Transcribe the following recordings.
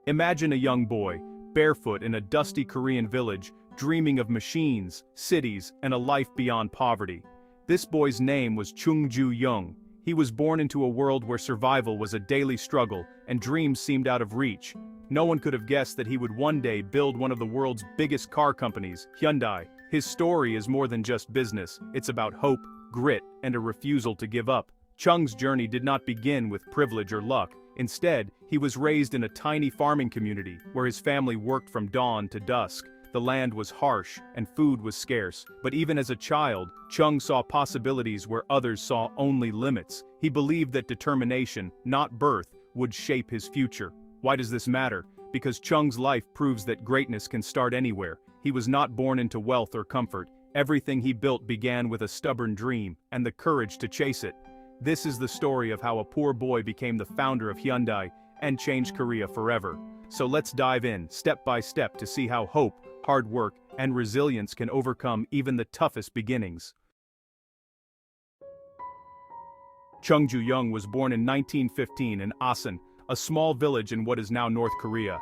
Imagine a young boy, barefoot in a dusty Korean village, dreaming of machines, cities, and a life beyond poverty. This boy's name was Chung Ju-yung. He was born into a world where survival was a daily struggle, and dreams seemed out of reach. No one could have guessed that he would one day build one of the world's biggest car companies, Hyundai. His story is more than just business, it's about hope, grit, and a refusal to give up. Chung's journey did not begin with privilege or luck. Instead, he was raised in a tiny farming community, where his family worked from dawn to dusk. The land was harsh, and food was scarce, but even as a child, Chung saw possibilities where others saw only limits. He believed that determination, not birth, would shape his future. Why does this matter? Because Chung's life proves that greatness can start anywhere. He was not born into wealth or comfort. Everything he built began with a stubborn dream, and the courage to chase it. This is the story of how a poor boy became the founder of Hyundai and changed Korea forever. So let's dive in, step by step, to see how hope, hard work, and resilience can overcome even the toughest beginnings. Chung Ju-yung was born in 1915 in Asan, a small village in what is now North Korea.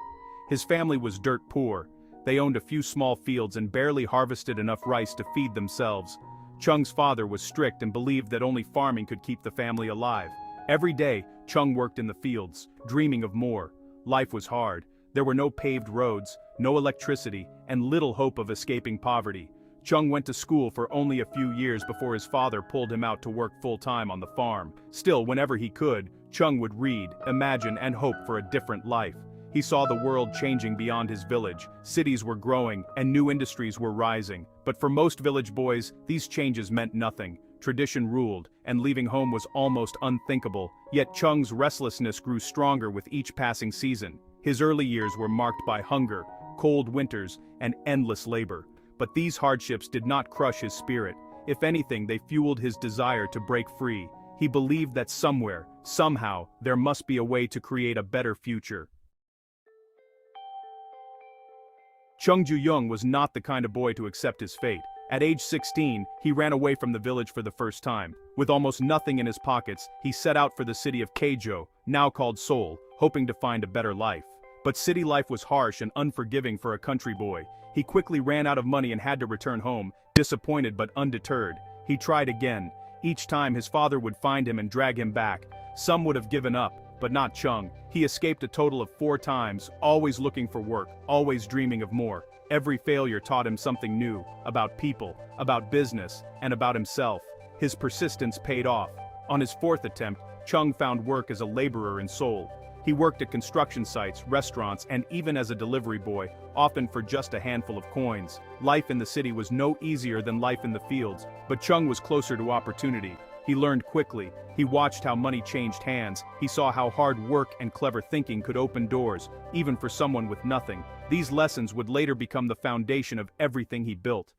His family was dirt poor. They owned a few small fields and barely harvested enough rice to feed themselves. Chung's father was strict and believed that only farming could keep the family alive. Every day, Chung worked in the fields, dreaming of more. Life was hard. There were no paved roads, no electricity, and little hope of escaping poverty. Chung went to school for only a few years before his father pulled him out to work full-time on the farm. Still, whenever he could, Chung would read, imagine, and hope for a different life. He saw the world changing beyond his village. Cities were growing, and new industries were rising. But for most village boys, these changes meant nothing. Tradition ruled, and leaving home was almost unthinkable. Yet Chung's restlessness grew stronger with each passing season. His early years were marked by hunger, cold winters, and endless labor. But these hardships did not crush his spirit. If anything, they fueled his desire to break free. He believed that somewhere, somehow, there must be a way to create a better future. Chung Ju-yung was not the kind of boy to accept his fate. At age 16, he ran away from the village for the first time. With almost nothing in his pockets, he set out for the city of Keijo, now called Seoul, hoping to find a better life. But city life was harsh and unforgiving for a country boy. He quickly ran out of money and had to return home, disappointed but undeterred. He tried again. Each time his father would find him and drag him back. Some would have given up, but not Chung. He escaped a total of 4 times, always looking for work, always dreaming of more. Every failure taught him something new, about people, about business, and about himself. His persistence paid off. On his 4th attempt, Chung found work as a laborer in Seoul. He worked at construction sites, restaurants, and even as a delivery boy, often for just a handful of coins. Life in the city was no easier than life in the fields, but Chung was closer to opportunity. He learned quickly. He watched how money changed hands. He saw how hard work and clever thinking could open doors, even for someone with nothing. These lessons would later become the foundation of everything he built.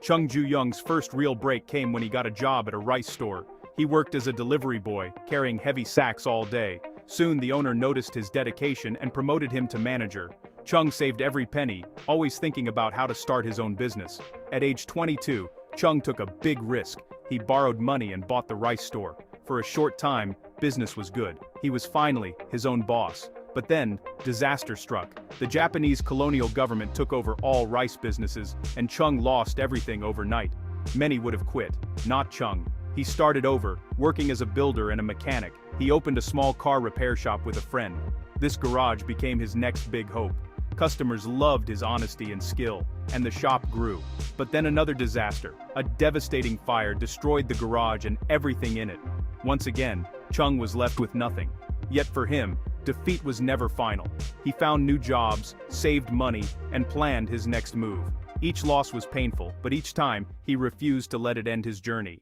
Chung Ju-young's first real break came when he got a job at a rice store. He worked as a delivery boy, carrying heavy sacks all day. Soon the owner noticed his dedication and promoted him to manager. Chung saved every penny, always thinking about how to start his own business. At age 22, Chung took a big risk. He borrowed money and bought the rice store. For a short time, business was good. He was finally his own boss. But then, disaster struck. The Japanese colonial government took over all rice businesses, and Chung lost everything overnight. Many would have quit, not Chung. He started over, working as a builder and a mechanic. He opened a small car repair shop with a friend. This garage became his next big hope. Customers loved his honesty and skill, and the shop grew. But then another disaster. A devastating fire destroyed the garage and everything in it. Once again, Chung was left with nothing. Yet for him, defeat was never final. He found new jobs, saved money, and planned his next move. Each loss was painful, but each time, he refused to let it end his journey.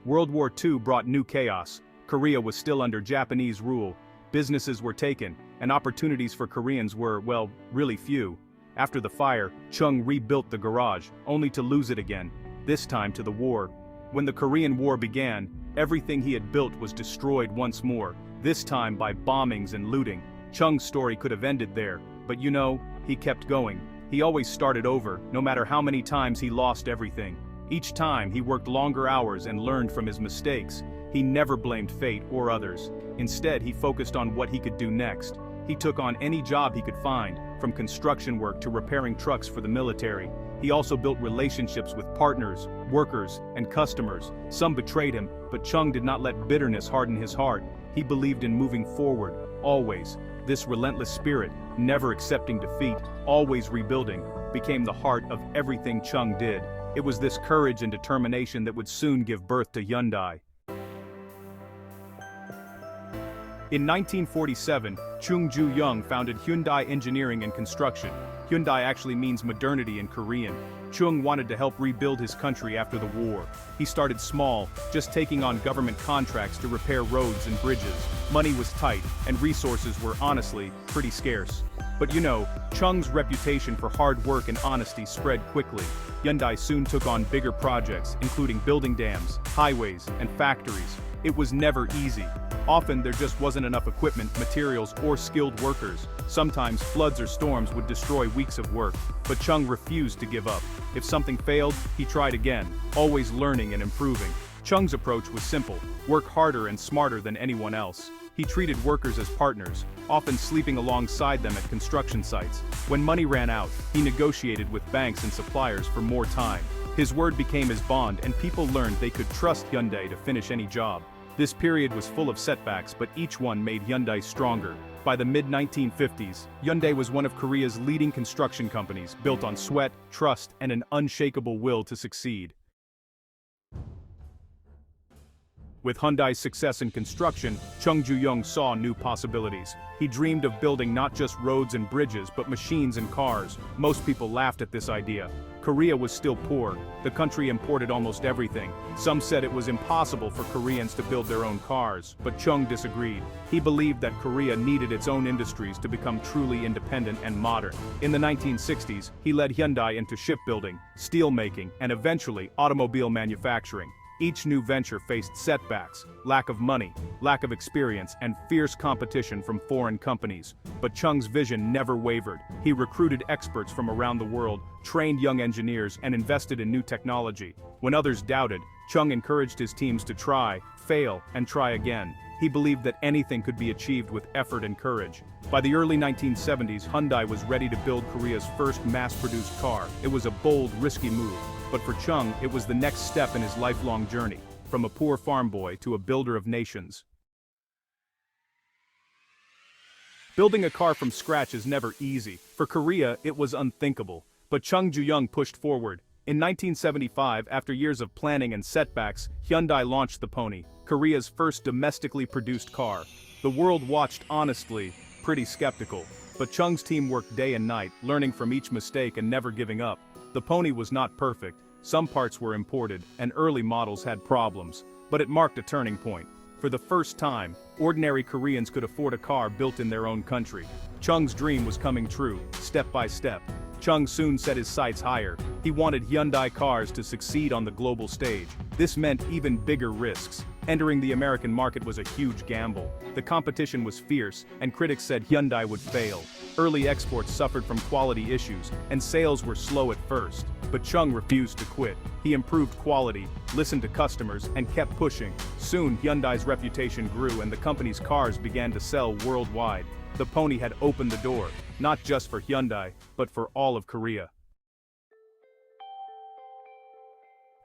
World War II brought new chaos. Korea was still under Japanese rule. Businesses were taken, and opportunities for Koreans were, well, really few. After the fire, Chung rebuilt the garage, only to lose it again, this time to the war. When the Korean War began, everything he had built was destroyed once more, this time by bombings and looting. Chung's story could have ended there, but you know, he kept going. He always started over, no matter how many times he lost everything. Each time, he worked longer hours and learned from his mistakes. He never blamed fate or others. Instead, he focused on what he could do next. He took on any job he could find, from construction work to repairing trucks for the military. He also built relationships with partners, workers, and customers. Some betrayed him, but Chung did not let bitterness harden his heart. He believed in moving forward, always. This relentless spirit, never accepting defeat, always rebuilding, became the heart of everything Chung did. It was this courage and determination that would soon give birth to Hyundai. In 1947, Chung Ju-yung founded Hyundai Engineering and Construction. Hyundai actually means modernity in Korean. Chung wanted to help rebuild his country after the war. He started small, just taking on government contracts to repair roads and bridges. Money was tight, and resources were honestly pretty scarce. But Chung's reputation for hard work and honesty spread quickly. Hyundai soon took on bigger projects, including building dams, highways, and factories. It was never easy. Often there just wasn't enough equipment, materials, or skilled workers. Sometimes floods or storms would destroy weeks of work, but Chung refused to give up. If something failed, he tried again, always learning and improving. Chung's approach was simple: work harder and smarter than anyone else. He treated workers as partners, often sleeping alongside them at construction sites. When money ran out, he negotiated with banks and suppliers for more time. His word became his bond, and people learned they could trust Hyundai to finish any job. This period was full of setbacks, but each one made Hyundai stronger. By the mid-1950s, Hyundai was one of Korea's leading construction companies, built on sweat, trust, and an unshakable will to succeed. With Hyundai's success in construction, Chung Ju-yung saw new possibilities. He dreamed of building not just roads and bridges, but machines and cars. Most people laughed at this idea. Korea was still poor. The country imported almost everything. Some said it was impossible for Koreans to build their own cars, but Chung disagreed. He believed that Korea needed its own industries to become truly independent and modern. In the 1960s, he led Hyundai into shipbuilding, steelmaking, and eventually automobile manufacturing. Each new venture faced setbacks, lack of money, lack of experience, and fierce competition from foreign companies. But Chung's vision never wavered. He recruited experts from around the world, trained young engineers, and invested in new technology. When others doubted, Chung encouraged his teams to try, fail, and try again. He believed that anything could be achieved with effort and courage. By the early 1970s, Hyundai was ready to build Korea's first mass-produced car. It was a bold, risky move. But for Chung, it was the next step in his lifelong journey, from a poor farm boy to a builder of nations. Building a car from scratch is never easy. For Korea, it was unthinkable. But Chung Ju-yung pushed forward. In 1975, after years of planning and setbacks, Hyundai launched the Pony, Korea's first domestically produced car. The world watched honestly, pretty skeptical. But Chung's team worked day and night, learning from each mistake and never giving up. The Pony was not perfect, some parts were imported, and early models had problems. But it marked a turning point. For the first time, ordinary Koreans could afford a car built in their own country. Chung's dream was coming true, step by step. Chung soon set his sights higher. He wanted Hyundai cars to succeed on the global stage. This meant even bigger risks. Entering the American market was a huge gamble. The competition was fierce, and critics said Hyundai would fail. Early exports suffered from quality issues, and sales were slow at first. But Chung refused to quit. He improved quality, listened to customers, and kept pushing. Soon, Hyundai's reputation grew and the company's cars began to sell worldwide. The Pony had opened the door, not just for Hyundai, but for all of Korea.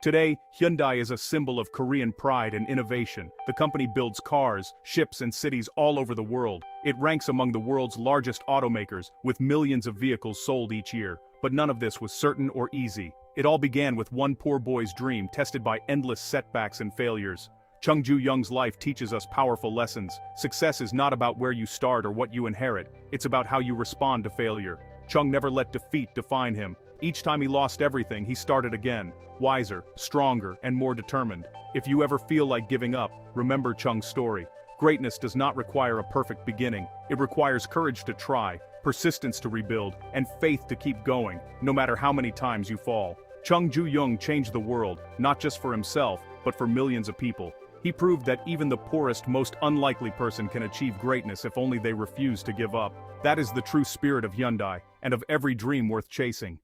Today, Hyundai is a symbol of Korean pride and innovation. The company builds cars, ships, and cities all over the world. It ranks among the world's largest automakers, with millions of vehicles sold each year. But none of this was certain or easy. It all began with one poor boy's dream, tested by endless setbacks and failures. Chung Ju-young's life teaches us powerful lessons. Success is not about where you start or what you inherit. It's about how you respond to failure. Chung never let defeat define him. Each time he lost everything, he started again, wiser, stronger, and more determined. If you ever feel like giving up, remember Chung's story. Greatness does not require a perfect beginning. It requires courage to try, persistence to rebuild, and faith to keep going, no matter how many times you fall. Chung Ju-yung changed the world, not just for himself, but for millions of people. He proved that even the poorest, most unlikely person can achieve greatness if only they refuse to give up. That is the true spirit of Hyundai, and of every dream worth chasing.